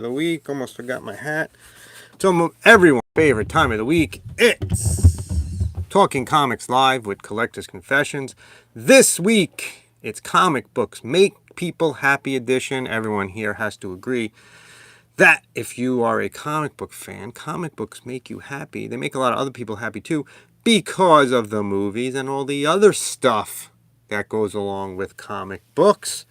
the week. Almost forgot my hat. It's almost everyone's favorite time of the week. It's Talking Comics Live with Collectors Confessions. This week, it's Comic Books Make People Happy edition. Everyone here has to agree that if you are a comic book fan, comic books make you happy. They make a lot of other people happy too because of the movies and all the other stuff that goes along with comic books.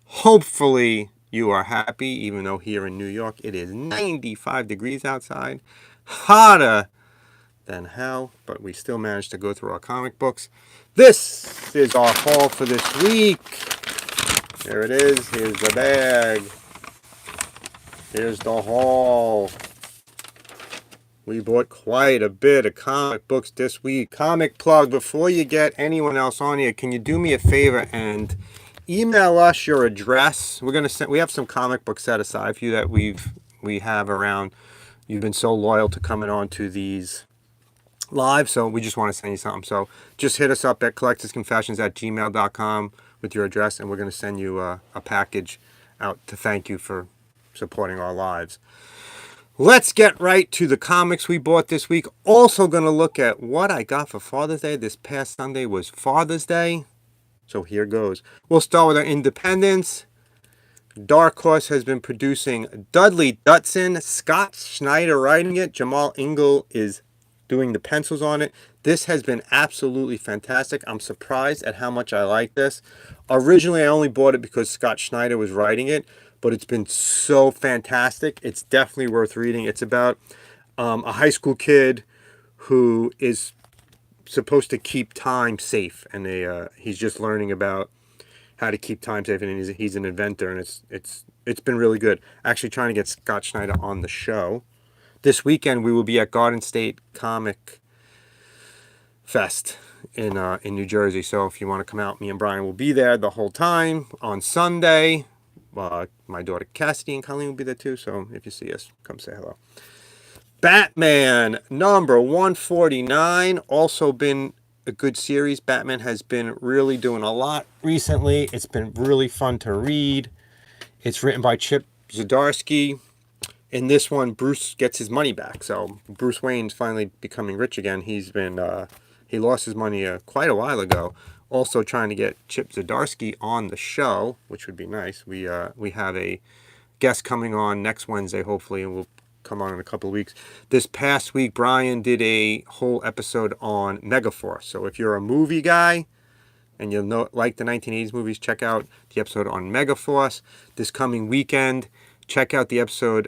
Hopefully you are happy, even though here in New York it is 95 degrees outside. Hotter than hell, but we still managed to go through our comic books. This is our haul for this week. There it is. Here's the bag. Here's the haul. We bought quite a bit of comic books this week. Comic plug, before you get anyone else on here, can you do me a favor and email us your address? We have some comic books set aside for you that we have around. You've been so loyal to coming on to these live, so we just want to send you something. So just hit us up at collectorsconfessions@gmail.com with your address, and we're going to send you a package out to thank you for supporting our lives. Let's get right to the comics we bought this week. Also going to look at what I got for Father's Day. This past Sunday was Father's Day. So here goes. We'll start with our independents. Dark Horse has been producing Dudley Dutson. Scott Snyder writing it. Jamal Ingle is doing the pencils on it. This has been absolutely fantastic. I'm surprised at how much I like this. Originally, I only bought it because Scott Snyder was writing it, but it's been so fantastic. It's definitely worth reading. It's about a high school kid who is supposed to keep time safe, and he's just learning about how to keep time safe, and he's an inventor, and it's been really good. Actually, trying to get Scott Snyder on the show. This weekend we will be at Garden State Comic Fest in New Jersey. So if you want to come out, me and Brian will be there the whole time. On Sunday, my daughter Cassidy and Colleen will be there too. So if you see us, come say hello. Batman number 149, also been a good series. Batman has been really doing a lot recently. It's been really fun to read. It's written by Chip Zdarsky. In this one, Bruce gets his money back. So Bruce Wayne's finally becoming rich again. He lost his money quite a while ago. Also trying to get Chip Zdarsky on the show, which would be nice. We have a guest coming on next Wednesday, hopefully, and we'll come on in a couple of weeks. This past week, Brian did a whole episode on Megaforce. So if you're a movie guy and you like the 1980s movies, check out the episode on Megaforce. This coming weekend, check out the episode.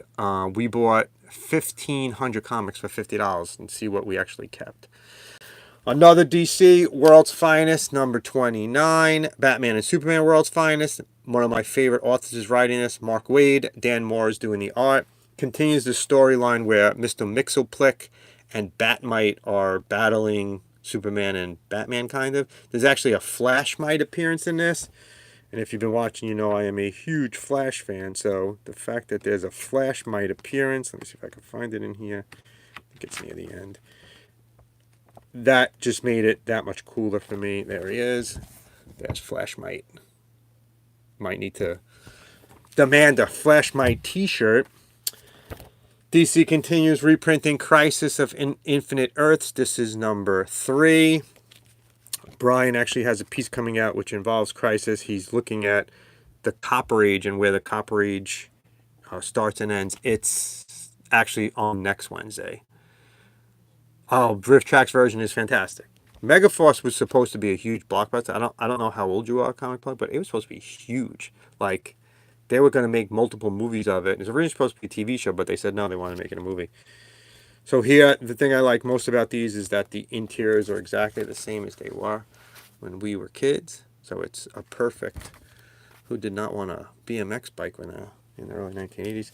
We bought 1,500 comics for $50 and see what we actually kept. Another DC, World's Finest, number 29. Batman and Superman, World's Finest. One of my favorite authors is writing this, Mark Waid. Dan Moore is doing the art. Continues the storyline where Mr. Mxyzptlk and Batmite are battling Superman and Batman, kind of. There's actually a Flashmite appearance in this. And if you've been watching, you know I am a huge Flash fan. So the fact that there's a Flashmite appearance, let me see if I can find it in here. I think it's near the end. That just made it that much cooler for me. There he is. There's Flashmite. Might need to demand a Flashmite t-shirt. DC continues reprinting Crisis of Infinite Earths. This is number 3. Brian actually has a piece coming out which involves Crisis. He's looking at the Copper Age and where the Copper Age starts and ends. It's actually on next Wednesday. Oh, Riff Track's version is fantastic. Megaforce was supposed to be a huge blockbuster. I don't know how old you are, Comic Plug, but it was supposed to be huge. Like, they were going to make multiple movies of it. It was originally supposed to be a TV show, but they said no, they want to make it a movie. So here, the thing I like most about these is that the interiors are exactly the same as they were when we were kids. So it's a perfect. Who did not want a BMX bike in the early 1980s?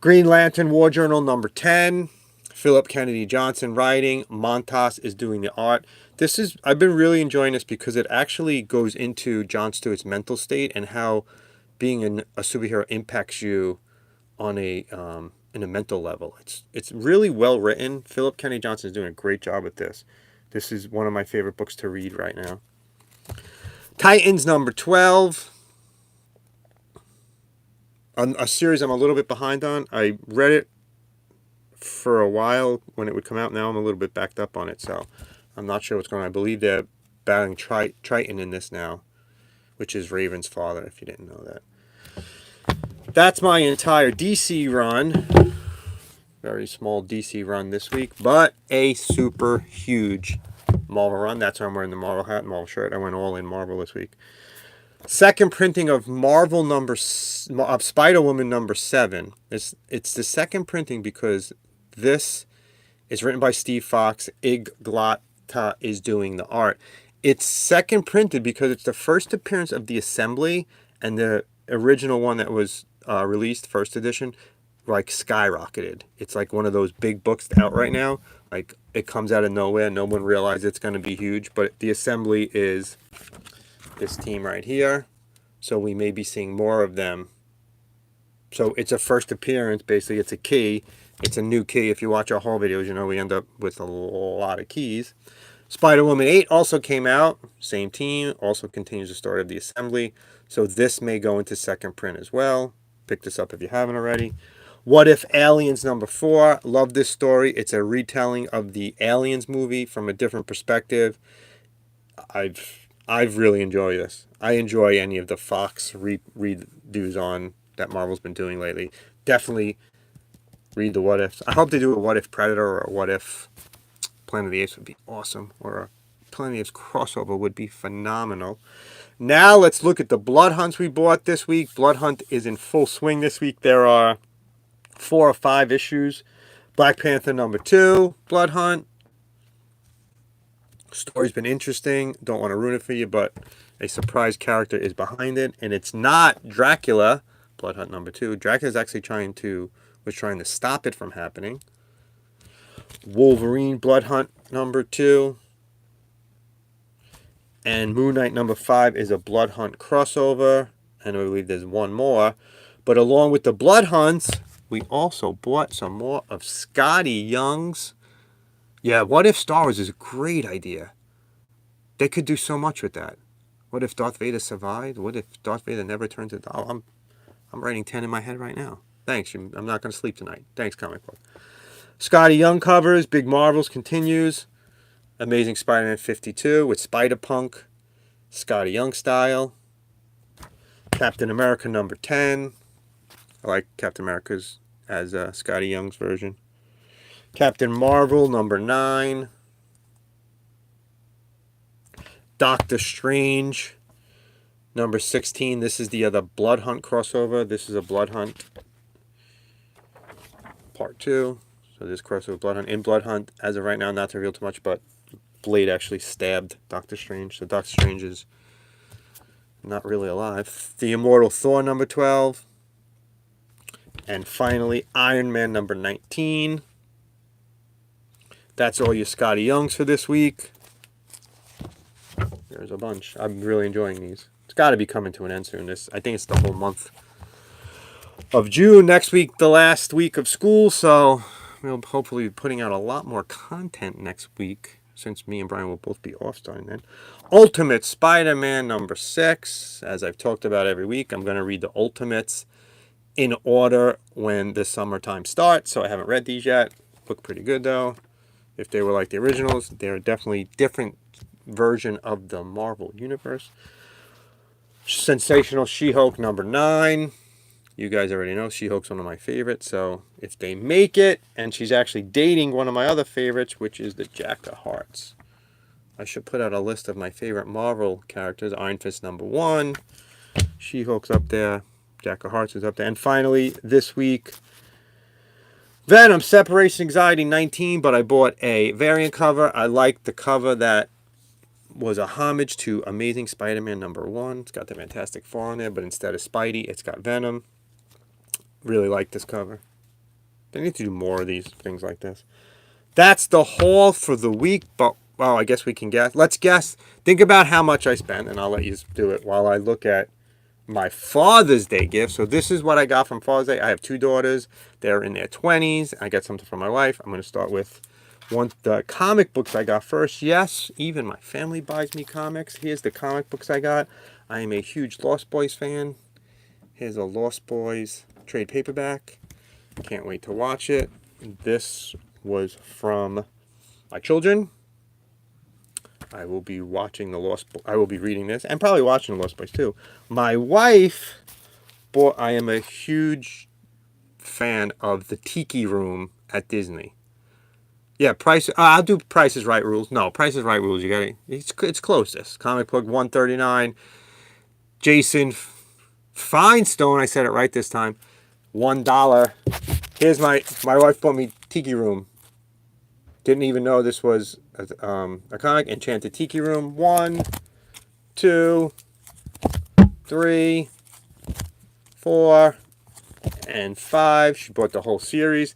Green Lantern War Journal number 10. Philip Kennedy Johnson writing. Montas is doing the art. I've been really enjoying this because it actually goes into Jon Stewart's mental state and how being a superhero impacts you on in a mental level. It's really well written. Philip Kennedy Johnson is doing a great job with this. This is one of my favorite books to read right now. Titans number 12. a series I'm a little bit behind on. I read it for a while when it would come out. Now I'm a little bit backed up on it, so I'm not sure what's going on. I believe they're battling Triton in this now, which is Raven's father, if you didn't know that. That's my entire DC run. Very small DC run this week, but a super huge Marvel run. That's why I'm wearing the Marvel hat and Marvel shirt. I went all in Marvel this week. Second printing of Spider-Woman number 7. It's the second printing because this is written by Steve Fox. Ig Glotta is doing the art. It's second printed because it's the first appearance of the Assembly, and the original one that was released, first edition, like skyrocketed. It's like one of those big books out right now. Like it comes out of nowhere. No one realized it's going to be huge, but the Assembly is this team right here. So we may be seeing more of them. So it's a first appearance. Basically, it's a key. It's a new key. If you watch our haul videos, you know we end up with a lot of keys. Spider-Woman 8 also came out. Same team. Also continues the story of the Assembly. So this may go into second print as well. Pick this up if you haven't already. What If Aliens number 4. Love this story. It's a retelling of the Aliens movie from a different perspective. I've really enjoyed this. I enjoy any of the Fox redos on that Marvel's been doing lately. Definitely read the What Ifs. I hope they do a What If Predator or a What If Planet of the Apes would be awesome. Or a Planet of the Apes crossover would be phenomenal. Now let's look at the Blood Hunts we bought this week. Blood Hunt is in full swing this week. There are 4 or 5 issues. Black Panther number 2, Blood Hunt. Story's been interesting. Don't want to ruin it for you, but a surprise character is behind it, and it's not Dracula. Blood Hunt number 2. Dracula's actually was trying to stop it from happening. Wolverine Blood Hunt number 2. And Moon Knight number 5 is a Blood Hunt crossover. And I believe there's one more. But along with the Blood Hunts, we also bought some more of Skottie Young's. Yeah, What If Star Wars is a great idea. They could do so much with that. What if Darth Vader survived? What if Darth Vader never turned to... Oh, I'm writing 10 in my head right now. Thanks. I'm not going to sleep tonight. Thanks, comic book. Skottie Young covers. Big Marvels continues. Amazing Spider-Man 52 with Spider-Punk. Skottie Young style. Captain America number 10. I like Captain America's as Skottie Young's version. Captain Marvel number 9. Doctor Strange number 16. This is the other Blood Hunt crossover. This is a Blood Hunt part 2. So this crossover Blood Hunt. In Blood Hunt, as of right now, not to reveal too much, but Blade actually stabbed Doctor Strange. So Doctor Strange is not really alive. The Immortal Thor number 12. And finally, Iron Man number 19. That's all your Skottie Youngs for this week. There's a bunch. I'm really enjoying these. It's got to be coming to an end soon. I think it's the whole month of June. Next week, the last week of school. So we'll hopefully be putting out a lot more content next week, since me and Brian will both be off starting then. Ultimate Spider-Man number 6. As I've talked about every week, I'm going to read the Ultimates in order when the summertime starts. So I haven't read these yet. Look pretty good though. If they were like the originals, they're definitely different version of the Marvel Universe. Sensational She-Hulk number 9. You guys already know She-Hulk's one of my favorites. So if they make it, and she's actually dating one of my other favorites, which is the Jack of Hearts. I should put out a list of my favorite Marvel characters. Iron Fist number 1. She-Hulk's up there. Jack of Hearts is up there. And finally, this week, Venom Separation Anxiety 19, but I bought a variant cover. I like the cover that was a homage to Amazing Spider-Man number 1. It's got the Fantastic Four on there, but instead of Spidey, it's got Venom. Really like this cover. They need to do more of these things like this. That's the haul for the week, but, well, I guess we can guess. Let's guess. Think about how much I spent, and I'll let you do it while I look at my Father's Day gift. So this is what I got from Father's Day. I have 2 daughters. They're in their 20s. I got something from my wife. I'm going to start with the comic books I got first. Yes, even my family buys me comics. Here's the comic books I got. I am a huge Lost Boys fan. Here's a Lost Boys trade paperback. Can't wait to watch it. This was from my children. I will be watching I will be reading this and probably watching the Lost Boys too. My wife bought. I am a huge fan of the Tiki Room at Disney. Yeah, Price. I'll do Price is Right rules. No, Price is Right rules. You got it. It's closest. Comic book $1.39. Jason Feinstone. I said it right this time. $1. Here's my wife bought me Tiki Room. Didn't even know this was a comic. Enchanted Tiki Room. 1, 2, 3, 4, and 5. She bought the whole series.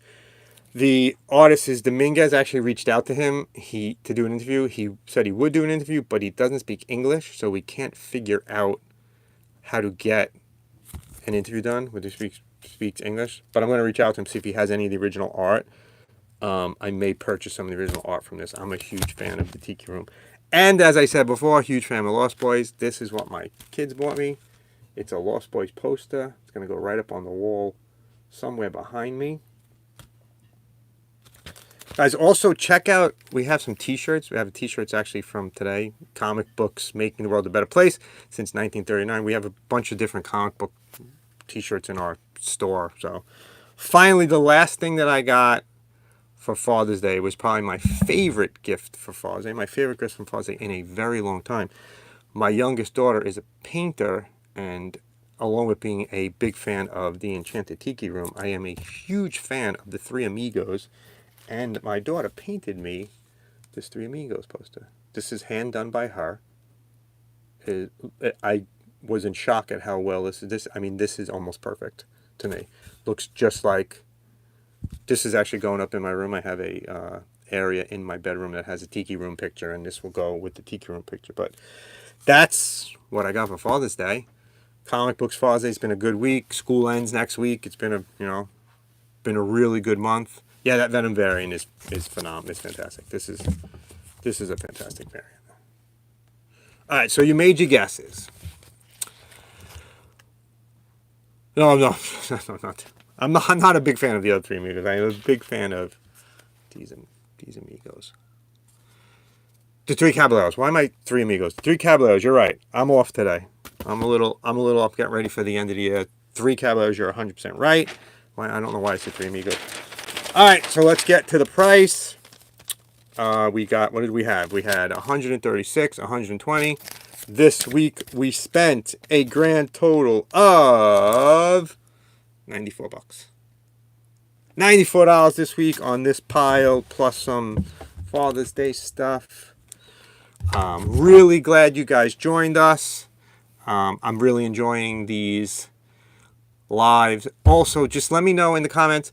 The artist is Dominguez. Actually reached out to him to do an interview. He said he would do an interview, but he doesn't speak English, so we can't figure out how to get an interview done with who speaks English. But I'm going to reach out to him, see if he has any of the original art. I may purchase some of the original art from this. I'm a huge fan of the Tiki Room. And as I said before, huge fan of Lost Boys. This is what my kids bought me. It's a Lost Boys poster. It's going to go right up on the wall somewhere behind me. Guys, also check out, we have some t-shirts. We have t-shirts actually from today. Comic books making the world a better place since 1939. We have a bunch of different comic book t-shirts in our store. So finally, the last thing that I got for Father's Day was probably my favorite gift for Father's Day. My favorite gift from Father's Day in a very long time. My youngest daughter is a painter, and along with being a big fan of the Enchanted Tiki Room, I am a huge fan of the Three Amigos. And my daughter painted me this Three Amigos poster. This is hand done by her. I was in shock at how well this is. This is almost perfect to me. Looks just like. This is actually going up in my room. I have a area in my bedroom that has a Tiki Room picture, and this will go with the Tiki Room picture. But that's what I got for Father's Day. Comic books Father's Day has been a good week. School ends next week. It's been a really good month. Yeah, that Venom variant is phenomenal. It's fantastic. This is a fantastic variant. All right, so you made your guesses. No, not. I'm not a big fan of the other Three Amigos. I'm a big fan of these Amigos. The Three Caballeros. Why am I Three Amigos? Three Caballeros. You're right. I'm off today. I'm a little up. Get ready for the end of the year. Three Caballeros. You're 100% right. I don't know why I said Three Amigos. All right, so let's get to the price. We got, what did we have? We had 136, 120. This week we spent a grand total of $94. $94 this week on this pile, plus some Father's Day stuff. Really glad you guys joined us. I'm really enjoying these lives. Also, just let me know in the comments.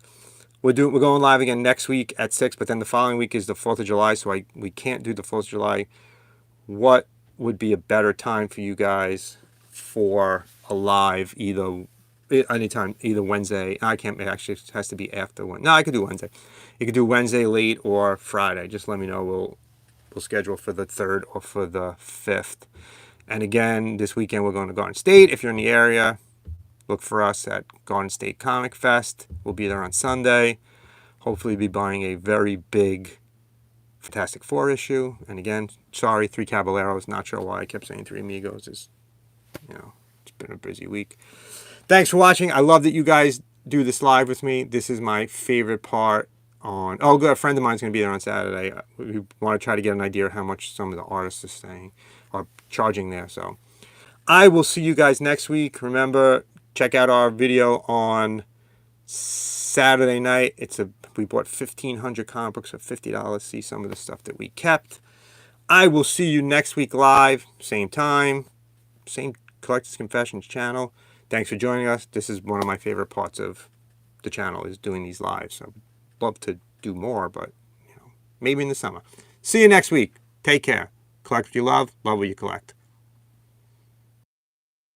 We're going live again next week at 6, but then the following week is the 4th of July, so we can't do the 4th of July. What would be a better time for you guys for a live, anytime, either Wednesday? I can't, it actually has to be after one. No, I could do Wednesday. You could do Wednesday late or Friday. Just let me know. We'll schedule for the 3rd or for the 5th. And again, this weekend we're going to Garden State. If you're in the area, look for us at Garden State Comic Fest. We'll be there on Sunday. Hopefully be buying a very big Fantastic Four issue. And again, sorry, Three Caballeros. Not sure why I kept saying Three Amigos. It's been a busy week. Thanks for watching. I love that you guys do this live with me. This is my favorite part on... Oh, good. A friend of mine is going to be there on Saturday. We want to try to get an idea of how much some of the artists are charging there. So I will see you guys next week. Remember... Check out our video on Saturday night. We bought 1,500 comic books for $50. See some of the stuff that we kept. I will see you next week live, same time, same Collectors Confessions channel. Thanks for joining us. This is one of my favorite parts of the channel, is doing these lives. So love to do more, but maybe in the summer. See you next week. Take care. Collect what you love what you collect.